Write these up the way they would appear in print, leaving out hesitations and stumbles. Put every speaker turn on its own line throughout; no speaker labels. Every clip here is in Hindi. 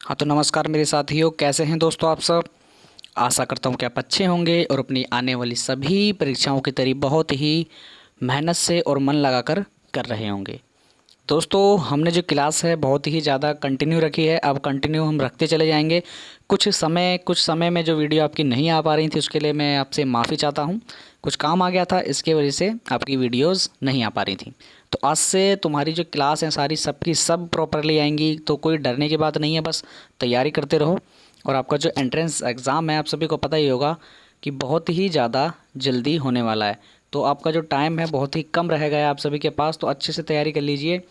हाँ तो नमस्कार मेरे साथियों, कैसे हैं दोस्तों आप सब। आशा करता हूँ कि आप अच्छे होंगे और अपनी आने वाली सभी परीक्षाओं की तैयारी बहुत ही मेहनत से और मन लगाकर कर रहे होंगे। दोस्तों हमने जो क्लास है बहुत ही ज़्यादा कंटिन्यू रखी है, अब कंटिन्यू हम रखते चले जाएंगे। कुछ समय में जो वीडियो आपकी नहीं आ पा रही थी उसके लिए मैं आपसे माफ़ी चाहता हूँ। कुछ काम आ गया था, इसके वजह से आपकी वीडियोस नहीं आ पा रही थी। तो आज से तुम्हारी जो क्लास हैं सारी सबकी सब प्रॉपरली आएंगी, तो कोई डरने की बात नहीं है, बस तैयारी करते रहो। और आपका जो एंट्रेंस एग्ज़ाम है आप सभी को पता ही होगा कि बहुत ही ज़्यादा जल्दी होने वाला है। तो आपका जो टाइम है बहुत ही कम रह गया है आप सभी के पास, तो अच्छे से तैयारी कर लीजिए।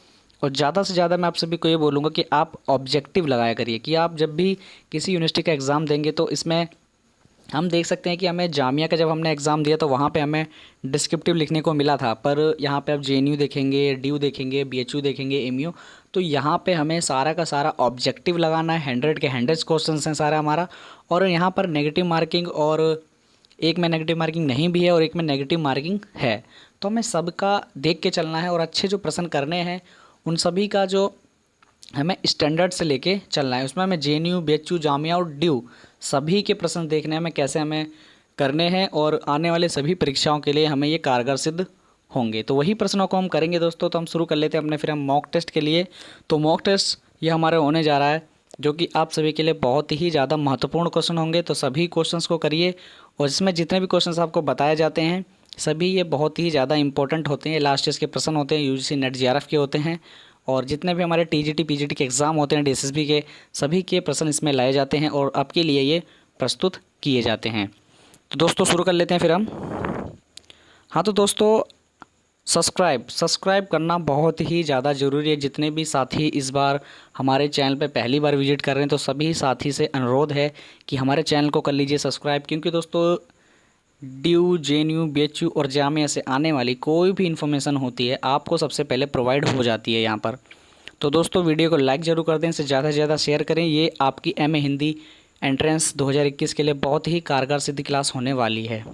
और ज़्यादा से ज़्यादा मैं आप सभी को ये बोलूँगा कि आप ऑब्जेक्टिव लगाया करिए कि आप जब भी किसी यूनिवर्सिटी का एग्ज़ाम देंगे तो इसमें हम देख सकते हैं कि हमें जामिया का जब हमने एग्ज़ाम दिया तो वहाँ पे हमें डिस्क्रिप्टिव लिखने को मिला था, पर यहाँ पे आप जेएनयू देखेंगे, डीयू देखेंगे, बीएचयू देखेंगे, एमयू, तो यहाँ पे हमें सारा का सारा ऑब्जेक्टिव लगाना है। 100 के 100 क्वेश्चन हैं सारा हमारा। और यहाँ पर नेगेटिव मार्किंग, और एक में नेगेटिव मार्किंग नहीं भी है और एक में नेगेटिव मार्किंग है। तो हमें सबका देख के चलना है और अच्छे जो प्रश्न करने हैं उन सभी का जो हमें स्टैंडर्ड से लेके चलना है। उसमें हमें जेएनयू, बीएचयू, जामिया और ड्यू सभी के प्रश्न देखने हैं हमें कैसे हमें करने हैं, और आने वाले सभी परीक्षाओं के लिए हमें ये कारगर सिद्ध होंगे। तो वही प्रश्नों को हम करेंगे दोस्तों। तो हम शुरू कर लेते हैं अपने फिर हम मॉक टेस्ट के लिए। तो मॉक टेस्ट ये हमारे होने जा रहा है जो कि आप सभी के लिए बहुत ही ज़्यादा महत्वपूर्ण क्वेश्चन होंगे। तो सभी क्वेश्चंस को करिए, और इसमें जितने भी क्वेश्चंस आपको बताए जाते हैं सभी ये बहुत ही ज़्यादा इंपॉर्टेंट होते हैं। लास्ट ईयर के प्रश्न होते हैं, यूजीसी नेट जेआरएफ के होते हैं, और जितने भी हमारे टीजीटी पीजीटी के एग्ज़ाम होते हैं, डीएसएसबी के, सभी के प्रश्न इसमें लाए जाते हैं और आपके लिए ये प्रस्तुत किए जाते हैं। तो दोस्तों शुरू कर लेते हैं फिर हम। हाँ तो दोस्तों सब्सक्राइब करना बहुत ही ज़्यादा ज़रूरी है। जितने भी साथी इस बार हमारे चैनल पे पहली बार विजिट कर रहे हैं तो सभी साथी से अनुरोध है कि हमारे चैनल को कर लीजिए सब्सक्राइब, क्योंकि दोस्तों ड्यू, जेएनयू, बीएचयू और जामिया से आने वाली कोई भी इन्फॉर्मेशन होती है आपको सबसे पहले प्रोवाइड हो जाती है यहाँ पर। तो दोस्तों वीडियो को लाइक ज़रूर कर दें, इसे ज़्यादा से ज़्यादा शेयर करें। ये आपकी एमए हिंदी एंट्रेंस 2021 के लिए बहुत ही कारगर सिद्ध क्लास होने वाली है।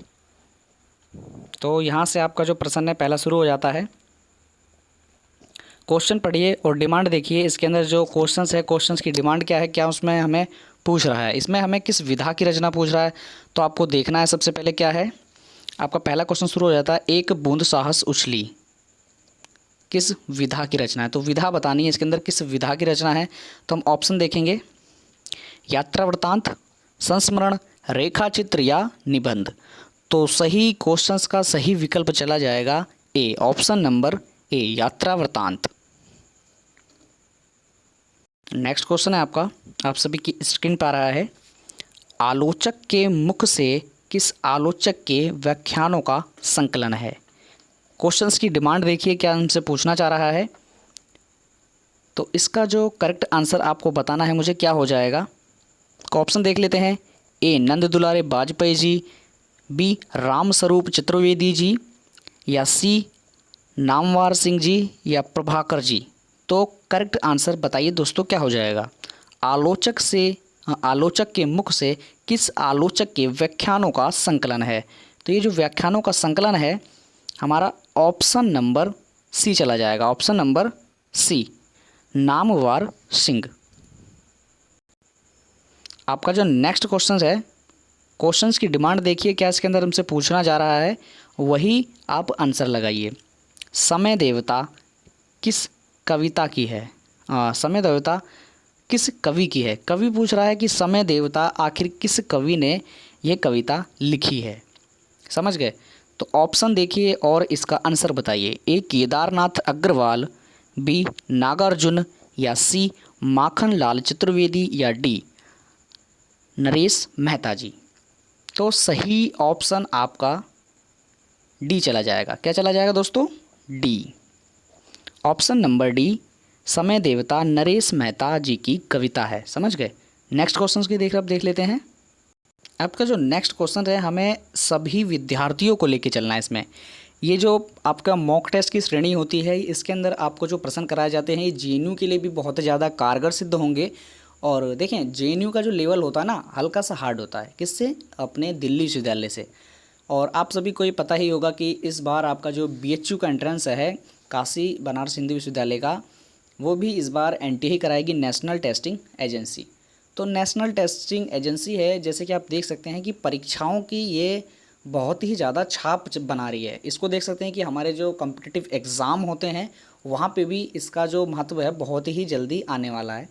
तो यहाँ से आपका जो प्रश्न है पहला शुरू हो जाता है। क्वेश्चन पढ़िए और डिमांड देखिए। इसके अंदर जो क्वेश्चंस है, क्वेश्चंस की डिमांड क्या है, क्या उसमें हमें पूछ रहा है। इसमें हमें किस विधा की रचना पूछ रहा है, तो आपको देखना है सबसे पहले क्या है। आपका पहला क्वेश्चन शुरू हो जाता है, एक बूंद साहस उछली, किस विधा की रचना है। तो विधा बतानी है इसके अंदर किस विधा की रचना है। तो हम ऑप्शन देखेंगे, यात्रा वृत्तांत, संस्मरण, रेखा चित्र या निबंध। तो सही क्वेश्चंस का सही विकल्प चला जाएगा ए, ऑप्शन नंबर ए, यात्रा वृत्तांत। नेक्स्ट क्वेश्चन है आपका, आप सभी की स्क्रीन पर आ रहा है, आलोचक के मुख से किस आलोचक के व्याख्यानों का संकलन है। क्वेश्चंस की डिमांड देखिए क्या हमसे पूछना चाह रहा है। तो इसका जो करेक्ट आंसर आपको बताना है मुझे क्या हो जाएगा। ऑप्शन देख लेते हैं, ए नंद दुलारे वाजपेयी जी, बी राम स्वरूप चतुर्वेदी जी, या सी नामवर सिंह जी, या प्रभाकर जी। तो करेक्ट आंसर बताइए दोस्तों क्या हो जाएगा। आलोचक के मुख से किस आलोचक के व्याख्यानों का संकलन है। तो ये जो व्याख्यानों का संकलन है हमारा ऑप्शन नंबर सी चला जाएगा, option number C, Namvar Singh. आपका जो नेक्स्ट क्वेश्चन है, क्वेश्चंस की डिमांड देखिए क्या इसके अंदर हमसे पूछना जा रहा है, वही आप आंसर लगाइए। समय देवता किस कविता की है। समय देवता किस कवि की है। कवि पूछ रहा है कि समय देवता आखिर किस कवि ने यह कविता लिखी है। समझ गए। तो ऑप्शन देखिए और इसका आंसर बताइए। ए केदारनाथ अग्रवाल, बी नागार्जुन, या सी माखन लाल चतुर्वेदी, या डी नरेश मेहता जी। तो सही ऑप्शन आपका डी चला जाएगा। क्या चला जाएगा दोस्तों, डी, ऑप्शन नंबर डी, समय देवता नरेश मेहता जी की कविता है। समझ गए। नेक्स्ट क्वेश्चन की देख लेते हैं। आपका जो नेक्स्ट क्वेश्चन है हमें सभी विद्यार्थियों को लेके चलना है इसमें। ये जो आपका मॉक टेस्ट की श्रेणी होती है इसके अंदर आपको जो प्रश्न कराए जाते हैं ये जेएनयू के लिए भी बहुत ज़्यादा कारगर सिद्ध होंगे। और देखें जेएनयू का जो लेवल होता है ना हल्का सा हार्ड होता है, किससे, अपने दिल्ली विश्वविद्यालय से। और आप सभी को ये पता ही होगा कि इस बार आपका जो बीएचयू का एंट्रेंस है काशी बनारस हिंदू विश्वविद्यालय का, वो भी इस बार एनटीए ही कराएगी, नेशनल टेस्टिंग एजेंसी। तो नेशनल टेस्टिंग एजेंसी है, जैसे कि आप देख सकते हैं कि परीक्षाओं की ये बहुत ही ज़्यादा छाप बना रही है। इसको देख सकते हैं कि हमारे जो कॉम्पिटिटिव एग्ज़ाम होते हैं वहाँ पे भी इसका जो महत्व है बहुत ही जल्दी आने वाला है।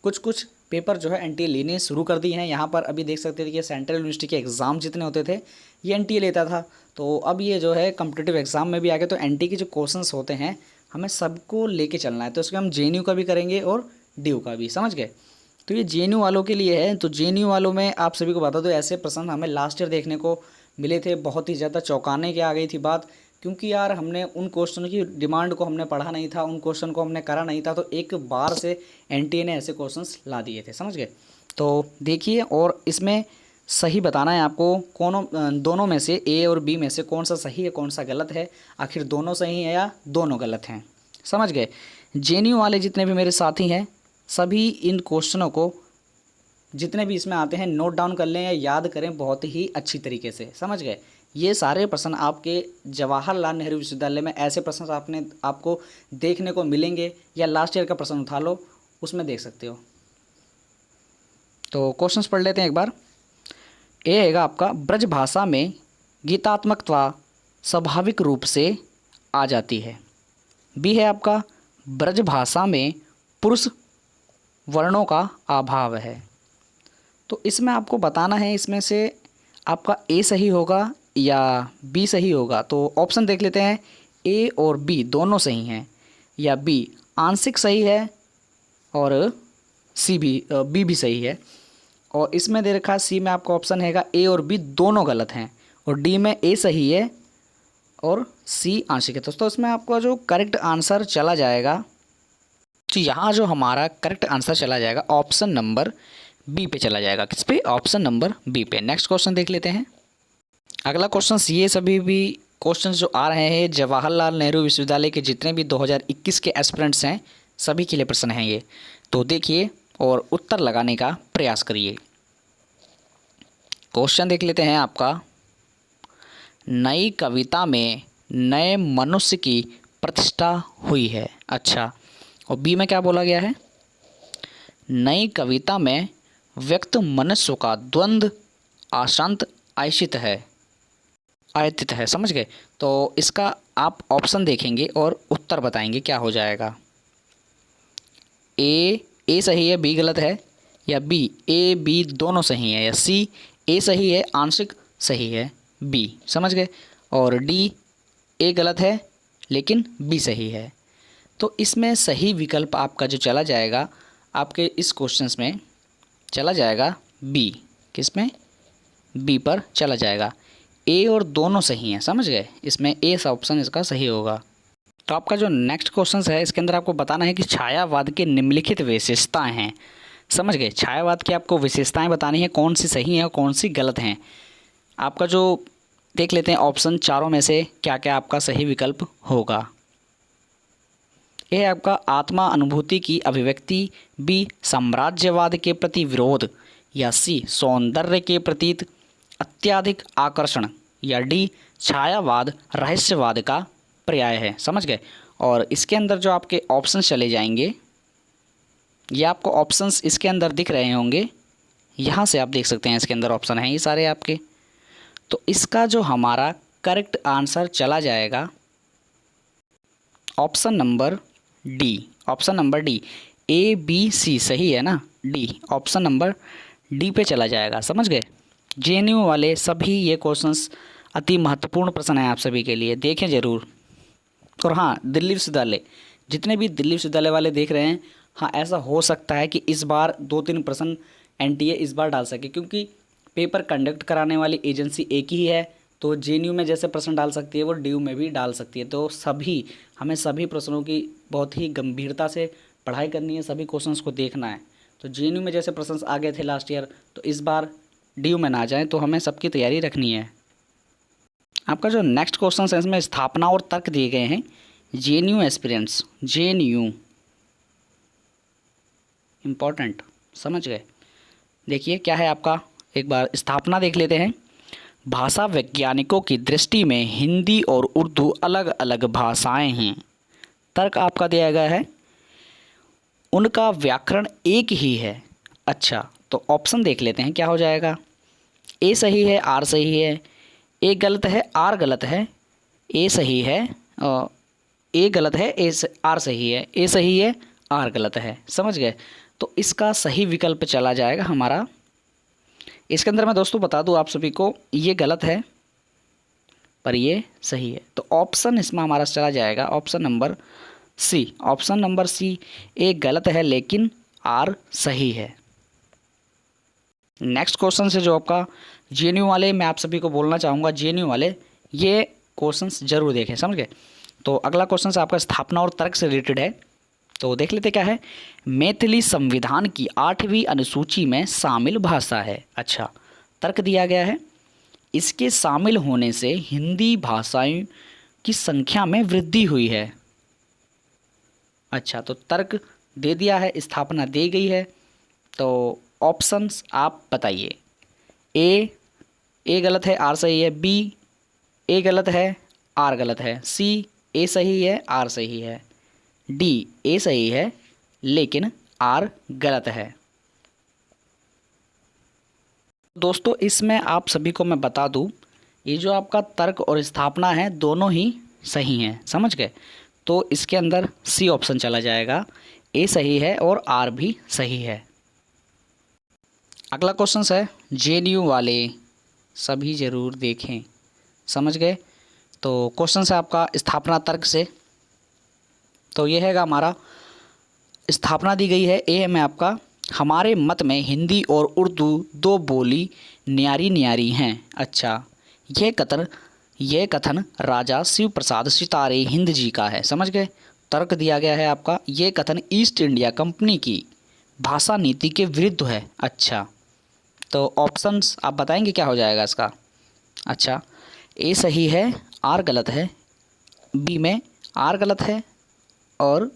कुछ कुछ पेपर जो है एनटीए लेने शुरू कर दिए हैं। यहाँ पर अभी देख सकते थे कि सेंट्रल यूनिवर्सिटी के एग्ज़ाम जितने होते थे ये एनटीए लेता था, तो अब ये जो है कॉम्पिटिटिव एग्ज़ाम में भी आ गए। तो एनटीए के जो क्वेश्चंस होते हैं हमें सबको लेके चलना है, तो इसमें हम जेएनयू का भी करेंगे और डीयू का भी, समझ गए। तो ये जेएनयू वालों के लिए है। तो जेएनयू वालों में आप सभी को बता दो ऐसे प्रश्न हमें लास्ट ईयर देखने को मिले थे, बहुत ही ज़्यादा चौंकाने के आ गई थी बात, क्योंकि यार हमने उन क्वेश्चन की डिमांड को हमने पढ़ा नहीं था, उन क्वेश्चन को हमने करा नहीं था, तो एक बार से एनटीए ने ऐसे क्वेश्चंस ला दिए थे, समझ गए। तो देखिए, और इसमें सही बताना है आपको दोनों में से ए और बी में से कौन सा सही है कौन सा गलत है, आखिर दोनों सही है या दोनों गलत हैं, समझ गए। जेएनयू वाले जितने भी मेरे साथी हैं सभी इन क्वेश्चनों को जितने भी इसमें आते हैं नोट डाउन कर लें या याद करें बहुत ही अच्छी तरीके से, समझ गए। ये सारे प्रश्न आपके जवाहरलाल नेहरू विश्वविद्यालय में ऐसे प्रश्न आपको देखने को मिलेंगे, या लास्ट ईयर का प्रश्न उठा लो उसमें देख सकते हो। तो क्वेश्चंस पढ़ लेते हैं एक बार। ए हैगा आपका, ब्रज भाषा में गीतात्मकता स्वाभाविक रूप से आ जाती है। बी है आपका, ब्रज भाषा में पुरुष वर्णों का अभाव है। तो इसमें आपको बताना है इसमें से आपका ए सही होगा या बी सही होगा। तो ऑप्शन देख लेते हैं, ए और बी दोनों सही हैं, या बी आंशिक सही है और बी भी सही है। और इसमें दे रखा है सी में आपका ऑप्शन हैगा ए और बी दोनों गलत हैं, और डी में ए सही है और सी आंशिक है। दोस्तों इसमें आपका जो करेक्ट आंसर चला जाएगा, तो यहाँ जो हमारा करेक्ट आंसर चला जाएगा ऑप्शन नंबर बी पे चला जाएगा। किस पे? ऑप्शन नंबर बी पे। नेक्स्ट क्वेश्चन देख लेते हैं। अगला क्वेश्चन, ये सभी भी क्वेश्चन जो आ रहे हैं जवाहरलाल नेहरू विश्वविद्यालय के जितने भी 2021 के एस्पिरेंट्स हैं सभी के लिए प्रश्न हैं ये, तो देखिए और उत्तर लगाने का प्रयास करिए। क्वेश्चन देख लेते हैं आपका, नई कविता में नए मनुष्य की प्रतिष्ठा हुई है। अच्छा, और बी में क्या बोला गया है? नई कविता में व्यक्त मनुष्य का द्वंद्व आशांत आयशित है, आयतित है, समझ गए। तो इसका आप ऑप्शन देखेंगे और उत्तर बताएंगे क्या हो जाएगा। ए सही है बी गलत है, या बी ए बी दोनों सही है, या सी ए सही है आंशिक सही है बी, समझ गए। और डी ए गलत है लेकिन बी सही है। तो इसमें सही विकल्प आपका जो चला जाएगा आपके इस क्वेश्चंस में चला जाएगा बी। किस में? बी पर चला जाएगा। ए और दोनों सही हैं, समझ गए। इसमें ए सा ऑप्शन इसका सही होगा। तो आपका जो नेक्स्ट क्वेश्चन है इसके अंदर आपको बताना है कि छायावाद की निम्नलिखित विशेषताएं हैं, समझ गए। छायावाद की आपको विशेषताएं बतानी है, कौन सी सही हैं और कौन सी गलत हैं। आपका जो देख लेते हैं ऑप्शन चारों में से क्या क्या आपका सही विकल्प होगा। ए आपका आत्मा अनुभूति की अभिव्यक्ति, बी साम्राज्यवाद के प्रति विरोध, या सी सौंदर्य के प्रति अत्यधिक आकर्षण, या डी छायावाद रहस्यवाद का पर्याय है, समझ गए। और इसके अंदर जो आपके ऑप्शन चले जाएंगे, ये आपको ऑप्शंस इसके अंदर दिख रहे होंगे, यहाँ से आप देख सकते हैं इसके अंदर ऑप्शन हैं ये सारे आपके। तो इसका जो हमारा करेक्ट आंसर चला जाएगा option number D. Option number D, A B C सही है ना, डी ऑप्शन नंबर डी पे चला जाएगा, समझ गए। जेएनयू वाले सभी ये क्वेश्चंस अति महत्वपूर्ण प्रश्न हैं आप सभी के लिए, देखें ज़रूर। और हाँ, दिल्ली विश्वविद्यालय, जितने भी दिल्ली विश्वविद्यालय वाले देख रहे हैं, हाँ ऐसा हो सकता है कि इस बार 2-3 प्रश्न एनटीए इस बार डाल सके, क्योंकि पेपर कंडक्ट कराने वाली एजेंसी एक ही है। तो जेएनयू में जैसे प्रश्न डाल सकती है वो डीयू में भी डाल सकती है। तो हमें सभी प्रश्नों की बहुत ही गंभीरता से पढ़ाई करनी है, सभी क्वेश्चंस को देखना है। तो जेएनयू में जैसे प्रश्न आ गए थे लास्ट ईयर, तो इस बार डीयू में ना जाए, तो हमें सबकी तैयारी रखनी है। आपका जो नेक्स्ट क्वेश्चन है इसमें स्थापना और तर्क दिए गए हैं। जेएनयू एस्पिरेंट्स, जेएनयू इम्पॉर्टेंट, समझ गए। देखिए क्या है आपका, एक बार स्थापना देख लेते हैं। भाषा वैज्ञानिकों की दृष्टि में हिंदी और उर्दू अलग अलग भाषाएं हैं। तर्क आपका दिया गया है उनका व्याकरण एक ही है। अच्छा, तो ऑप्शन देख लेते हैं क्या हो जाएगा। ए सही है, आर सही है, ए गलत है, आर गलत है, ए सही है, ए गलत है, आर सही है, ए सही है, आर गलत है। समझ गए। तो इसका सही विकल्प चला जाएगा हमारा, इसके अंदर मैं दोस्तों बता दूं आप सभी को, ये गलत है पर ये सही है। तो ऑप्शन इसमें हमारा चला जाएगा option number C. Option number C, A गलत है लेकिन आर सही है। नेक्स्ट क्वेश्चन से जो आपका जेएनयू वाले, मैं आप सभी को बोलना चाहूँगा जेएनयू वाले ये क्वेश्चंस जरूर देखें। समझ गए। तो अगला क्वेश्चन आपका स्थापना और तर्क से रिलेटेड है, तो देख लेते क्या है। मैथिली संविधान की 8वीं अनुसूची में शामिल भाषा है। अच्छा, तर्क दिया गया है, इसके शामिल होने से हिंदी भाषाओं की संख्या में वृद्धि हुई है। अच्छा, तो तर्क दे दिया है, स्थापना दी गई है, तो ऑप्शंस आप बताइए। ए गलत है, आर सही है, बी ए गलत है, आर गलत है, सी ए सही है, आर सही है, डी ए सही है लेकिन आर गलत है। दोस्तों इसमें आप सभी को मैं बता दूं, ये जो आपका तर्क और स्थापना है दोनों ही सही हैं। समझ गए। तो इसके अंदर सी ऑप्शन चला जाएगा, ए सही है और आर भी सही है। अगला क्वेश्चन है, जेएनयू वाले सभी ज़रूर देखें। समझ गए। तो क्वेश्चन है आपका स्थापना तर्क से, तो ये हैगा हमारा, स्थापना दी गई है ए में आपका, हमारे मत में हिंदी और उर्दू दो बोली न्यारी न्यारी हैं। अच्छा, यह कथन राजा शिव प्रसाद सितारे हिंद जी का है। समझ गए। तर्क दिया गया है आपका, ये कथन ईस्ट इंडिया कंपनी की भाषा नीति के विरुद्ध है। अच्छा, तो ऑप्शंस आप बताएंगे क्या हो जाएगा इसका। अच्छा, ए सही है, आर गलत है, बी में आर गलत है और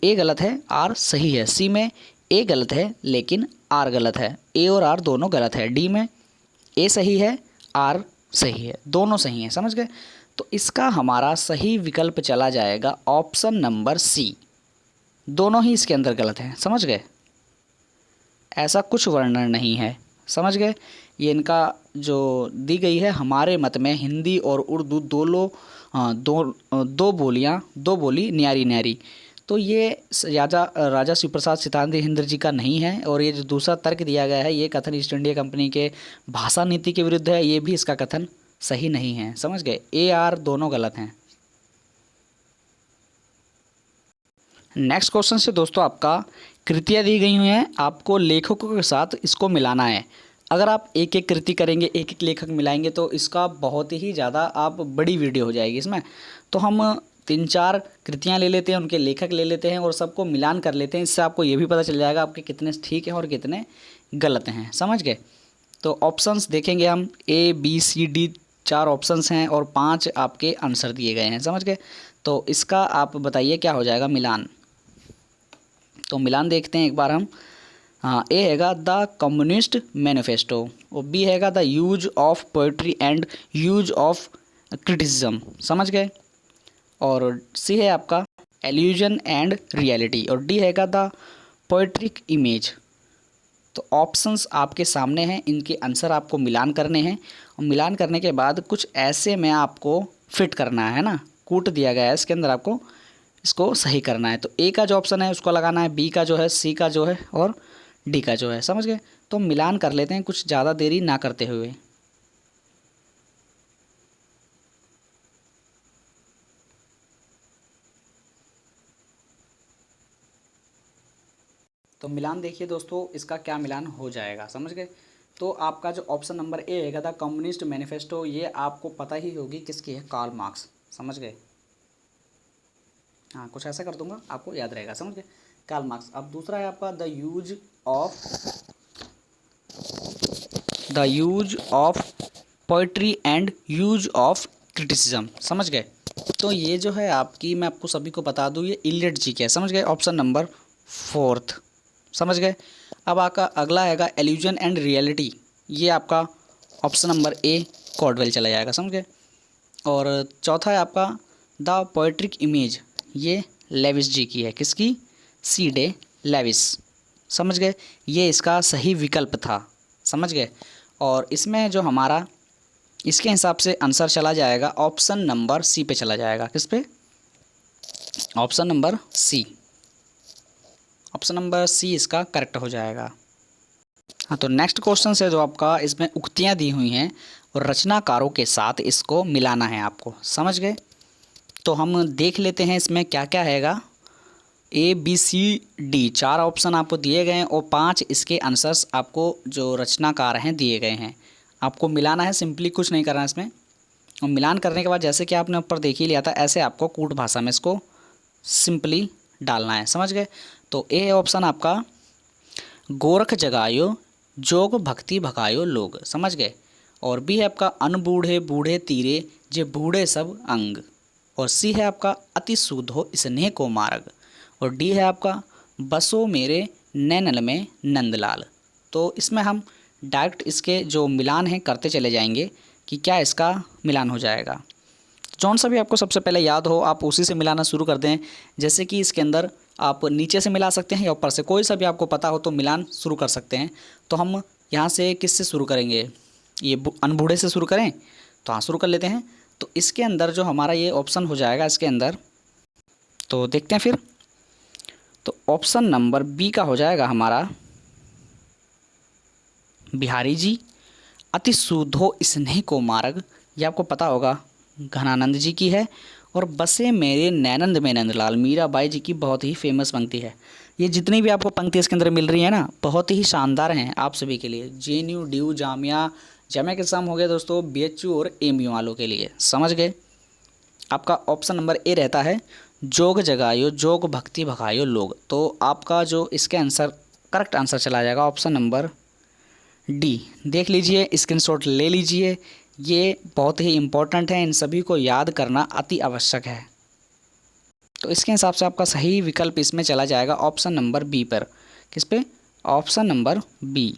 ए गलत है, आर सही है, सी में ए गलत है लेकिन आर गलत है, ए और आर दोनों गलत है, डी में ए सही है, आर सही है, दोनों सही हैं। समझ गए। तो इसका हमारा सही विकल्प चला जाएगा ऑप्शन नंबर सी, दोनों ही इसके अंदर गलत हैं। समझ गए। ऐसा कुछ वर्णन नहीं है। समझ गए। ये इनका जो दी गई है, हमारे मत में हिंदी और उर्दू दो बोली न्यारी न्यारी, तो ये राजा शिव प्रसाद सितारे हिंद जी का नहीं है। और ये जो दूसरा तर्क दिया गया है, ये कथन ईस्ट इंडिया कंपनी के भाषा नीति के विरुद्ध है, ये भी इसका कथन सही नहीं है। समझ गए। ए आर दोनों गलत हैं। नेक्स्ट क्वेश्चन से दोस्तों आपका कृतियाँ दी गई हुई हैं, आपको लेखकों के साथ इसको मिलाना है। अगर आप एक एक कृति करेंगे, एक एक लेखक मिलाएंगे तो इसका बहुत ही ज़्यादा आप बड़ी वीडियो हो जाएगी इसमें। तो हम 3-4 कृतियाँ ले लेते हैं, उनके लेखक ले लेते हैं और सबको मिलान कर लेते हैं। इससे आपको ये भी पता चल जाएगा आपके कितने ठीक हैं और कितने गलत हैं। समझ गए। तो ऑप्शंस देखेंगे हम, A B C D 4 options हैं और 5 आपके आंसर दिए गए हैं। समझ गए। तो इसका आप बताइए क्या हो जाएगा मिलान। तो मिलान देखते हैं एक बार हम। हाँ, ए हैगा द कम्युनिस्ट मैनिफेस्टो और बी हैगा the use of poetry and use of criticism. समझ गए। और सी है आपका एल्यूजन एंड रियलिटी और डी हैगा द पोइट्रिक इमेज। तो ऑप्शंस आपके सामने हैं, इनके आंसर आपको मिलान करने हैं और मिलान करने के बाद कुछ ऐसे में आपको फिट करना है ना, कूट दिया गया है इसके अंदर, आपको इसको सही करना है। तो ए का जो ऑप्शन है उसको लगाना है, बी का जो है, सी का जो है और डी का जो है। समझ गए। तो मिलान कर लेते हैं कुछ ज़्यादा देरी ना करते हुए। तो मिलान देखिए दोस्तों, इसका क्या मिलान हो जाएगा। समझ गए। तो आपका जो ऑप्शन नंबर ए है द कम्युनिस्ट मैनिफेस्टो, ये आपको पता ही होगी किसकी है, कार्ल मार्क्स। समझ गए। हाँ, कुछ ऐसा कर दूंगा आपको याद रहेगा। समझ गए, कार्ल मार्क्स। अब दूसरा है आपका the use of poetry and use of criticism. समझ गए। तो ये जो है आपकी, मैं आपको सभी को बता दूँ, ये इलियट जी के है। समझ गए। Option number 4। समझ गए। अब आपका अगला हैगा एल्यूजन एंड रियलिटी, ये आपका ऑप्शन नंबर ए कॉर्डवेल चला जाएगा। समझ गए। और चौथा है आपका द पोएट्रिक इमेज, ये लेविस जी की है। किसकी? सी डे लेविस। समझ गए, ये इसका सही विकल्प था, समझ गए। और इसमें जो हमारा इसके हिसाब से आंसर चला जाएगा ऑप्शन नंबर सी पे चला जाएगा। किस पे? Option number C. Option number C इसका करेक्ट हो जाएगा। हाँ, तो नेक्स्ट क्वेश्चन है जो आपका, इसमें उक्तियाँ दी हुई हैं और रचनाकारों के साथ इसको मिलाना है आपको, समझ गए। तो हम देख लेते हैं इसमें क्या क्या हैगा। A B C D 4 option आपको दिए गए हैं और 5 इसके आंसर्स आपको जो रचनाकार हैं दिए गए हैं। आपको मिलाना है, सिंपली कुछ नहीं करना है इसमें। और मिलान करने के बाद जैसे कि आपने ऊपर देख ही लिया था, ऐसे आपको कूट भाषा में इसको सिंपली डालना है, समझ गए। तो ए ऑप्शन आपका, गोरख जगायो जोग भक्ति भगायो लोग, समझ गए। और बी है आपका, अनबूढ़े बूढ़े तीरे जे बूढ़े सब अंग। और सी है आपका, अति सूद हो स्नेह को मार्ग। और डी है आपका, बसो मेरे नैनल में नंदलाल। तो इसमें हम डायरेक्ट इसके जो मिलान हैं करते चले जाएंगे कि क्या इसका मिलान हो जाएगा। जौन सा भी आपको सबसे पहले याद हो आप उसी से मिलाना शुरू कर दें। जैसे कि इसके अंदर आप नीचे से मिला सकते हैं या ऊपर से, कोई सा भी आपको पता हो तो मिलान शुरू कर सकते हैं। तो हम यहाँ से किससे शुरू करेंगे, ये अनबूढ़े से शुरू करें? तो हाँ, शुरू कर लेते हैं। तो इसके अंदर जो हमारा ये ऑप्शन हो जाएगा इसके अंदर, तो देखते हैं फिर। तो ऑप्शन नंबर बी का हो जाएगा हमारा, बिहारी जी अति शुद्धो स्नेह को मार्ग। ये आपको पता होगा घनानंद जी की है। और बसे मेरे नैनंद में नंदलाल, मीराबाई जी की बहुत ही फेमस पंक्ति है। ये जितनी भी आपको पंक्ति इसके अंदर मिल रही है ना, बहुत ही शानदार हैं आप सभी के लिए। JNU ड्यू जामिया के एग्ज़ाम हो गया दोस्तों, BHU और AMU वालों के लिए, समझ गए। आपका ऑप्शन नंबर ए रहता है, जोग जगायो जोग भक्ति भगायो लोग। तो आपका जो इसके आंसर करेक्ट आंसर चला जाएगा ऑप्शन नंबर डी। देख लीजिए, स्क्रीनशॉट ले लीजिए, ये बहुत ही इम्पोर्टेंट है, इन सभी को याद करना अति आवश्यक है। तो इसके हिसाब से आपका सही विकल्प इसमें चला जाएगा ऑप्शन नंबर बी पर। किस पे? Option number B.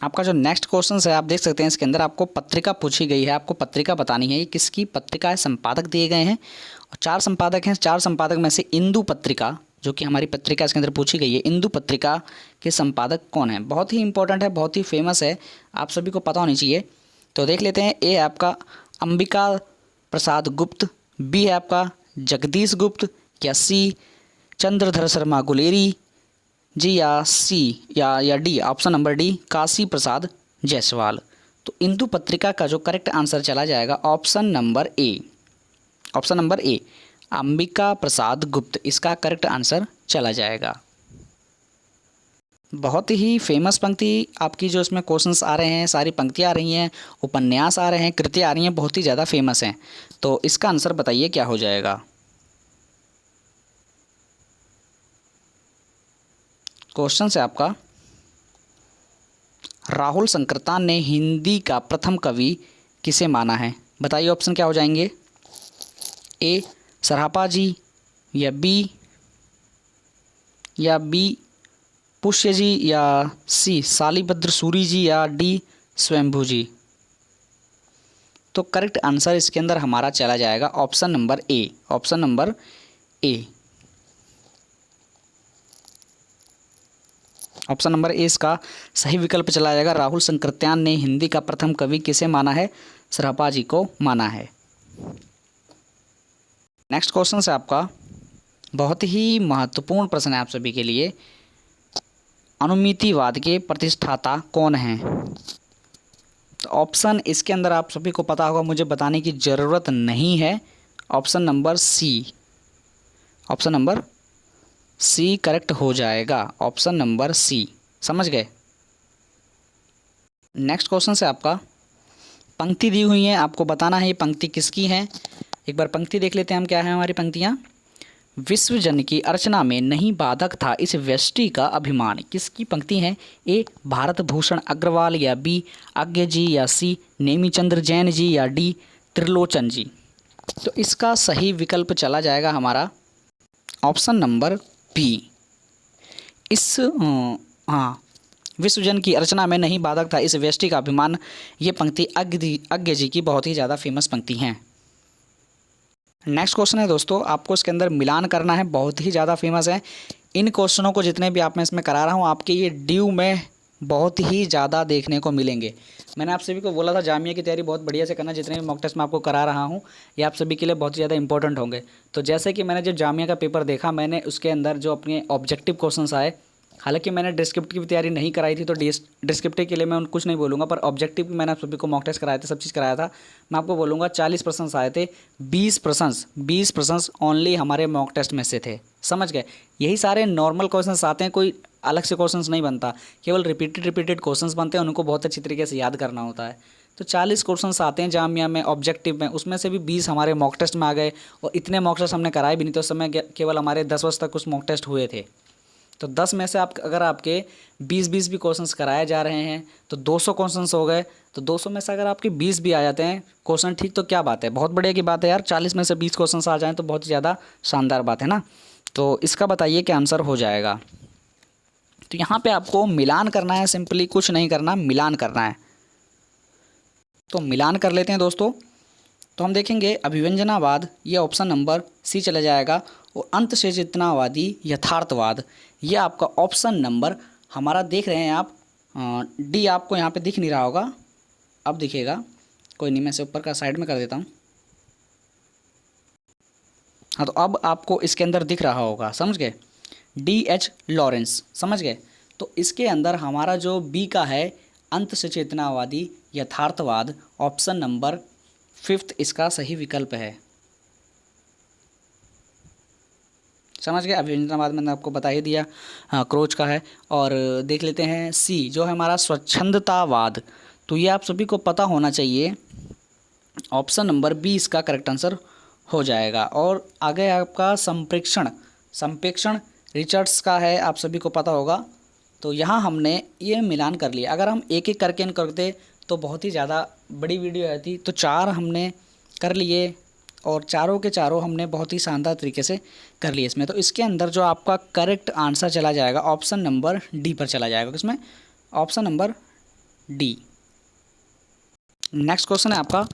आपका जो नेक्स्ट क्वेश्चन है आप देख सकते हैं, इसके अंदर आपको पत्रिका पूछी गई है, आपको पत्रिका बतानी है। ये किसकी पत्रिका है, संपादक दिए गए हैं और 4 संपादक हैं। 4 संपादक में से इंदु पत्रिका, जो कि हमारी पत्रिका इसके अंदर पूछी गई है, इंदु पत्रिका के संपादक कौन है? बहुत ही इंपॉर्टेंट है, बहुत ही फेमस है, आप सभी को पता होनी चाहिए। तो देख लेते हैं। ए है आपका अंबिका प्रसाद गुप्त, बी है आपका जगदीश गुप्त, या सी चंद्रधर शर्मा गुलेरी जी, या सी या D option number D Kashi Prasad Jaiswal. तो इंदु पत्रिका का जो करेक्ट आंसर चला जाएगा option number A. Option number A, Ambika Prasad Gupt, इसका करेक्ट आंसर चला जाएगा। बहुत ही फेमस पंक्ति आपकी जो इसमें क्वेश्चंस आ रहे हैं, सारी पंक्तियाँ आ रही हैं, उपन्यास आ रहे हैं, कृतियाँ आ रही हैं, बहुत ही ज़्यादा फेमस हैं। तो इसका आंसर बताइए क्या हो जाएगा। क्वेश्चन है आपका, राहुल संकृतान ने हिंदी का प्रथम कवि किसे माना है? बताइए ऑप्शन क्या हो जाएंगे। ए सरापा जी, या बी पुष्य जी, या सी शालिभद्र सूरी जी, या डी स्वयंभू जी। तो करेक्ट आंसर इसके अंदर हमारा चला जाएगा option number A. Option number A, option number ए इसका सही विकल्प चला जाएगा। राहुल संकृत्यान ने हिंदी का प्रथम कवि किसे माना है? सरापा जी को माना है। नेक्स्ट क्वेश्चन है आपका, बहुत ही महत्वपूर्ण प्रश्न है आप सभी के लिए। अनुमितिवाद के प्रतिष्ठाता कौन हैं? तो ऑप्शन इसके अंदर आप सभी को पता होगा, मुझे बताने की ज़रूरत नहीं है। Option number C, option number C correct हो जाएगा। ऑप्शन नंबर सी, समझ गए। नेक्स्ट क्वेश्चन है आपका, पंक्ति दी हुई है, आपको बताना है ये पंक्ति किसकी है। एक बार पंक्ति देख लेते हैं हम, क्या है हमारी पंक्तियाँ। विश्व जन की अर्चना में नहीं बाधक था इस व्यष्टि का अभिमान। किसकी पंक्ति है? ए भारत भूषण अग्रवाल, या बी आज्ञा जी, या सी नेमीचंद्र जैन जी, या डी त्रिलोचन जी। तो इसका सही विकल्प चला जाएगा हमारा ऑप्शन नंबर बी। विश्वजन की अर्चना में नहीं बाधक था इस व्यष्टि का अभिमान, ये पंक्ति अज्ञ जी की बहुत ही ज़्यादा फेमस पंक्ति हैं। नेक्स्ट क्वेश्चन है दोस्तों, आपको इसके अंदर मिलान करना है, बहुत ही ज़्यादा फेमस है। इन क्वेश्चनों को जितने भी आप मैं इसमें करा रहा हूँ, आपके ये ड्यू में बहुत ही ज़्यादा देखने को मिलेंगे। मैंने आप सभी को बोला था जामिया की तैयारी बहुत बढ़िया से करना, जितने भी मॉक टेस्ट मैं आपको करा रहा हूँ ये आप सभी के लिए बहुत ही ज़्यादा इंपॉर्टेंट होंगे। तो जैसे कि मैंने जब जामिया का पेपर देखा, मैंने उसके अंदर जो अपने ऑब्जेक्टिव क्वेश्चंस आए, हालांकि मैंने डिस्क्रिप्टिव की भी तैयारी नहीं कराई थी, तो डिस्क्रिप्टिव के लिए मैं कुछ नहीं बोलूँगा, पर ऑब्जेक्टिव की मैंने आप सभी को मॉक टेस्ट कराए थे, सब चीज़ कराया था। मैं आपको बोलूँगा 40 प्रश्न आए थे, 20 प्रश्न ओनली हमारे मॉक टेस्ट में से थे, समझ गए। यही सारे नॉर्मल क्वेश्चंस आते हैं, कोई अलग से क्वेश्चंस नहीं बनता, केवल रिपीटेड क्वेश्चंस बनते हैं, उनको बहुत अच्छी तरीके से याद करना होता है। तो 40 क्वेश्चंस आते हैं जामिया में ऑब्जेक्टिव में, उसमें से भी 20 हमारे मॉक टेस्ट में आ गए। और इतने मॉक टेस्ट हमने कराए भी नहीं, तो उस समय केवल हमारे 10 बजे तक कुछ मॉक टेस्ट हुए थे। तो 10 में से आप अगर आपके 20 भी क्वेश्चंस कराए जा रहे हैं तो 200 क्वेश्चंस हो गए। तो 200 में से अगर आपके 20 भी आ जाते हैं क्वेश्चन ठीक, तो क्या बात है, बहुत बढ़िया की बात है यार। 40 में से 20 क्वेश्चंस आ जाएँ तो बहुत ही ज़्यादा शानदार बात है ना। तो इसका बताइए क्या आंसर हो जाएगा। तो यहाँ पे आपको मिलान करना है, सिंपली कुछ नहीं करना, मिलान करना है। तो मिलान कर लेते हैं दोस्तों। तो हम देखेंगे अभिव्यंजनावाद, ये ऑप्शन नंबर सी चला जाएगा। और अंत से चेतनावादी यथार्थवाद, ये आपका ऑप्शन नंबर हमारा देख रहे हैं आप, डी आपको यहाँ पे दिख नहीं रहा होगा, अब दिखेगा, कोई नहीं, मैं इसे ऊपर का साइड में कर देता हूँ। हाँ, तो अब आपको इसके अंदर दिख रहा होगा, समझ गए, D.H. लॉरेंस, समझ गए। तो इसके अंदर हमारा जो बी का है अंत से चेतनावादी यथार्थवाद, ऑप्शन नंबर 5 इसका सही विकल्प है, समझ गए। अभिव्यंजनावाद मैंने आपको बता ही दिया, क्रोच का है। और देख लेते हैं सी जो है हमारा स्वच्छंदतावाद, तो ये आप सभी को पता होना चाहिए, ऑप्शन नंबर बी इसका करेक्ट आंसर हो जाएगा। और आगे आपका संप्रेक्षण रिचर्ड्स का है, आप सभी को पता होगा। तो यहाँ हमने ये मिलान कर लिया। अगर हम एक एक करके इन करते तो बहुत ही ज़्यादा बड़ी वीडियो आती, तो 4 हमने कर लिए और चारों के चारों हमने बहुत ही शानदार तरीके से कर लिए इसमें। तो इसके अंदर जो आपका करेक्ट आंसर चला जाएगा ऑप्शन नंबर डी पर चला जाएगा, किसमें, option number D. Next question है आपका,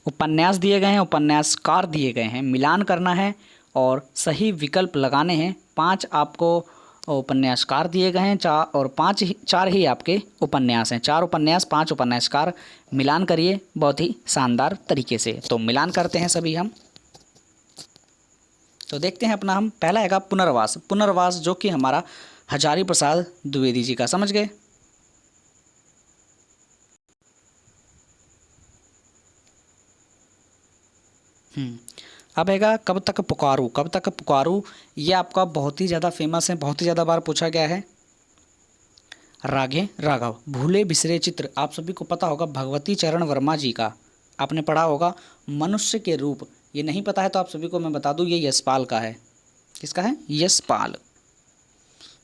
उपन्यास दिए गए हैं, उपन्यासकार दिए गए हैं, मिलान करना है और सही विकल्प लगाने हैं। 5 आपको उपन्यासकार दिए गए हैं, 4 ही आपके उपन्यास हैं, 4 उपन्यास 5 उपन्यासकार, मिलान करिए बहुत ही शानदार तरीके से। तो मिलान करते हैं सभी हम। तो देखते हैं अपना, हम पहला हैगा पुनर्वास जो कि हमारा हजारी प्रसाद द्विवेदी जी का, समझ गए। अब हैगा कब तक पुकारूं, ये आपका बहुत ही ज़्यादा फेमस है, बहुत ही ज़्यादा बार पूछा गया है। रागे राघव, भूले बिसरे चित्र, आप सभी को पता होगा, भगवती चरण वर्मा जी का आपने पढ़ा होगा। मनुष्य के रूप, ये नहीं पता है तो आप सभी को मैं बता दूं, ये यशपाल का है। किसका है, यशपाल।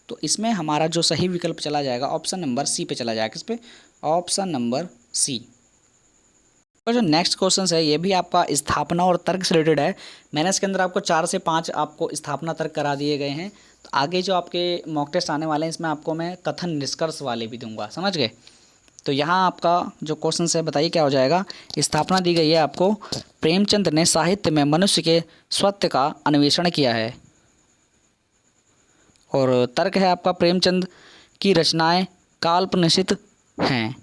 तो इसमें हमारा जो सही विकल्प चला जाएगा ऑप्शन नंबर सी पे चला जाएगा, किस पे, ऑप्शन नंबर सी। और जो नेक्स्ट क्वेश्चन है ये भी आपका स्थापना और तर्क से रिलेटेड है। मैंने इसके अंदर आपको 4 से 5 आपको स्थापना तर्क करा दिए गए हैं। तो आगे जो आपके मॉक टेस्ट आने वाले हैं इसमें आपको मैं कथन निष्कर्ष वाले भी दूंगा, समझ गए। तो यहाँ आपका जो क्वेश्चन है बताइए क्या हो जाएगा। स्थापना दी गई है आपको, प्रेमचंद ने साहित्य में मनुष्य के स्वत्व का अन्वेषण किया है। और तर्क है आपका, प्रेमचंद की रचनाएं काल्पनिक हैं।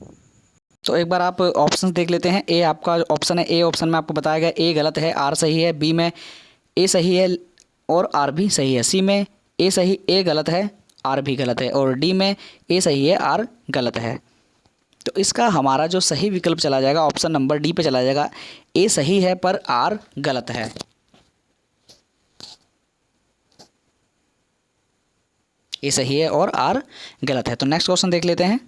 तो एक बार आप ऑप्शन देख लेते हैं। ए आपका ऑप्शन है, ए ऑप्शन में आपको बताया गया ए गलत है, आर सही है, बी में ए सही है और आर भी सही है, सी में ए गलत है, आर भी गलत है, और डी में ए सही है, आर गलत है। तो इसका हमारा जो सही विकल्प चला जाएगा ऑप्शन नंबर डी पे चला जाएगा। ए सही है पर आर गलत है। ए सही है और आर गलत है। तो नेक्स्ट क्वेश्चन देख लेते हैं।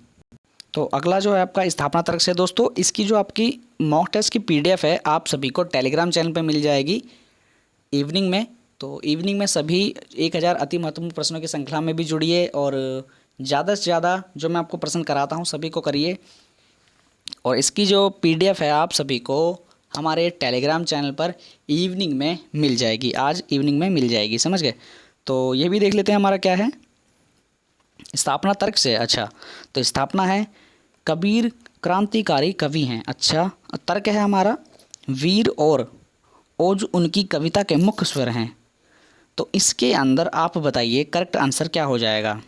तो अगला जो है आपका स्थापना तर्क से दोस्तों, इसकी जो आपकी मॉक टेस्ट की पीडीएफ है आप सभी को टेलीग्राम चैनल पे मिल जाएगी इवनिंग में। तो इवनिंग में सभी 1000 अति महत्वपूर्ण प्रश्नों की श्रृंखला में भी जुड़िए और ज़्यादा से ज़्यादा जो मैं आपको प्रश्न कराता हूँ सभी को करिए। और इसकी जो पीडीएफ है आप सभी को हमारे टेलीग्राम चैनल पर इवनिंग में मिल जाएगी, आज इवनिंग में मिल जाएगी, समझ गए। तो ये भी देख लेते हैं हमारा क्या है स्थापना तर्क से। अच्छा, तो स्थापना है कबीर क्रांतिकारी कवि हैं। अच्छा, तर्क है हमारा वीर और ओज उनकी कविता के मुख्य स्वर हैं। तो इसके अंदर आप बताइए करेक्ट आंसर क्या हो जाएगा।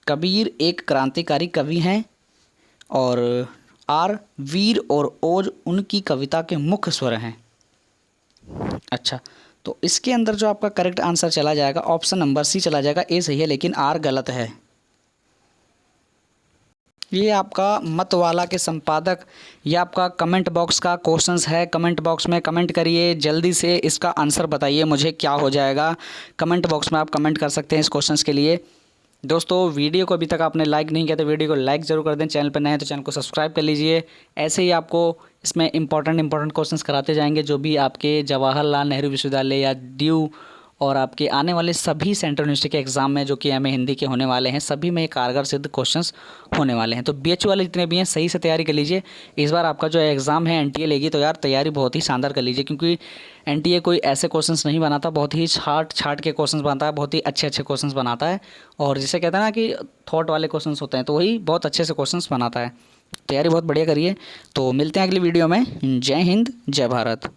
कबीर एक क्रांतिकारी कवि हैं और आर वीर और ओज उनकी कविता के मुख्य स्वर हैं। अच्छा, तो इसके अंदर जो आपका करेक्ट आंसर चला जाएगा ऑप्शन नंबर सी चला जाएगा, ए सही है लेकिन आर गलत है। ये आपका मत वाला के संपादक, ये आपका कमेंट बॉक्स का क्वेश्चंस है। कमेंट बॉक्स में कमेंट करिए, जल्दी से इसका आंसर बताइए मुझे क्या हो जाएगा। कमेंट बॉक्स में आप कमेंट कर सकते हैं इस क्वेश्चंस के लिए। दोस्तों वीडियो को अभी तक आपने लाइक नहीं किया तो वीडियो को लाइक ज़रूर कर दें। चैनल पर नए हैं तो चैनल को सब्सक्राइब कर लीजिए। ऐसे ही आपको इसमें इंपॉर्टेंट क्वेश्चंस कराते जाएंगे जो भी आपके जवाहरलाल नेहरू विश्वविद्यालय या ड्यू और आपके आने वाले सभी सेंट्रल यूनिवर्सिटी के एग्ज़ाम में जो कि एमए हिंदी के होने वाले हैं, सभी में कारगर सिद्ध क्वेश्चंस होने वाले हैं। तो बीएचयू वाले जितने भी हैं सही से तैयारी कर लीजिए। इस बार आपका जो एग्ज़ाम है एनटीए लेगी तो यार तैयारी बहुत ही शानदार कर लीजिए, क्योंकि एनटीए कोई ऐसे क्वेश्चंस नहीं बनाता, बहुत ही छाट के क्वेश्चंस बनाता है, बहुत ही अच्छे क्वेश्चंस बनाता है। और जिसे कहते हैं ना कि थॉट वाले क्वेश्चंस होते हैं, तो वही बहुत अच्छे से क्वेश्चंस बनाता है। तैयारी बहुत बढ़िया करिए। तो मिलते हैं अगली वीडियो में। जय हिंद, जय भारत।